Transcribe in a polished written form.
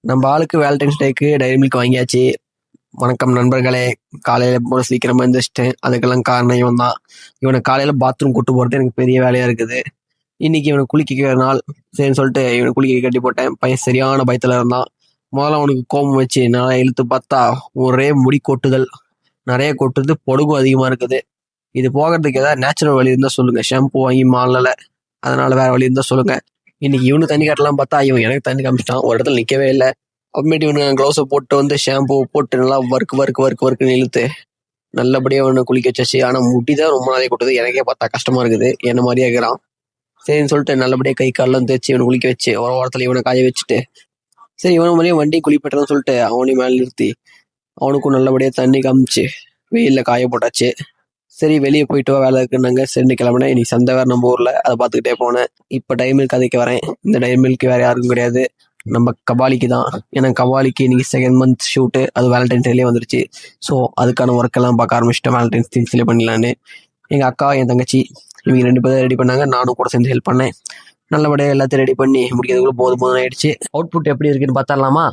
நம்ம ஆளுக்கு வேலண்டைன்ஸ் டேக்கு diary milk வாங்கியாச்சு. வணக்கம் நண்பர்களே. காலையில போல சீக்கிரமா எழுந்திரிச்சிட்டேன். அதுக்கெல்லாம் காரணம் இவன் தான். இவனை காலையில பாத்ரூம் கூட்டு போறது எனக்கு பெரிய வேலையா இருக்குது. இன்னைக்கு இவனை குளிக்க நாள் சரின்னு சொல்லிட்டு இவனை குளிக்க கட்டி போட்டேன். பையன் சரியான பயத்துல இருந்தான். முதல்ல அவனுக்கு கோபம் வச்சு நல்லா இழுத்து பார்த்தா ஒரே முடி கொட்டுதல், நிறைய கொட்டுது, பொடுகும் அதிகமா இருக்குது. இது போகிறதுக்கு ஏதாவது நேச்சுரல் வழி இருந்தா சொல்லுங்க. ஷாம்பு வாங்கி மாறல, அதனால வேற வழி இருந்தா சொல்லுங்க. இன்னைக்கு இவனு தண்ணி காட்டலாம் பார்த்தா இவன் எனக்கு தண்ணி காமிச்சிட்டான். ஒரு இடத்துல நிக்கவே இல்லை. அப்புறமேட்டு இவனு க்ளவுஸை போட்டு வந்து ஷாம்பு போட்டு நல்லா வறுக்குன்னு இழுத்து நல்லபடியா அவனை குளிக்க வச்சாச்சு. ஆனா முடிதான் ரொம்ப நாளைக்கு கொட்டுது. எனக்கே பார்த்தா கஷ்டமா இருக்குது. என்ன மாதிரியே இருக்கிறான். சரின்னு சொல்லிட்டு நல்லபடியா கை காலெல்லாம் தேய்ச்சி இவனை குளிக்க வச்சு ஒரு வாரத்துல இவனை காய வச்சுட்டு, சரி இவனை மாதிரியே வண்டி குளிப்பட்டுன்னு சொல்லிட்டு அவனையும் மேலே நிறுத்தி அவனுக்கும் நல்லபடியா தண்ணி காமிச்சு வெயில்ல காய போட்டாச்சு. சரி வெளியே போயிட்டு வா, வேலை இருக்குன்னாங்க. சரின்னு கிளம்பினேன். இன்னைக்கு சந்தை வேற நம்ம ஊர்ல, அதை பார்த்துக்கிட்டே போனேன். இப்போ டைரி மில்க் கதைக்கு வரேன். இந்த டைரி மில்க் வேற யாருக்கும் கிடையாது, நம்ம கபாலிக்கு தான். ஏன்னா கபாலிக்கு இன்னைக்கு 2nd month ஷூட்டு, அது வேலண்டைன்ஸ் டேலேயே வந்துருச்சு. ஸோ அதுக்கான ஒர்க் எல்லாம் பார்க்க ஆரம்பிச்சிட்டேன். வேலண்டைன்ஸ் தீம்ஸ்லேயே பண்ணலான்னு எங்க அக்கா என் தங்கச்சி இவங்க 2 பேரும் ரெடி பண்ணாங்க. நானும் கூட சேர்ந்து ஹெல்ப் பண்ணேன். நல்லபடியாக எல்லாத்தையும் ரெடி பண்ணி முடிக்கிறதுக்குள்ள போதும் ஆயிடுச்சு. அவுட்புட் எப்படி இருக்குன்னு பார்த்துடலாமா?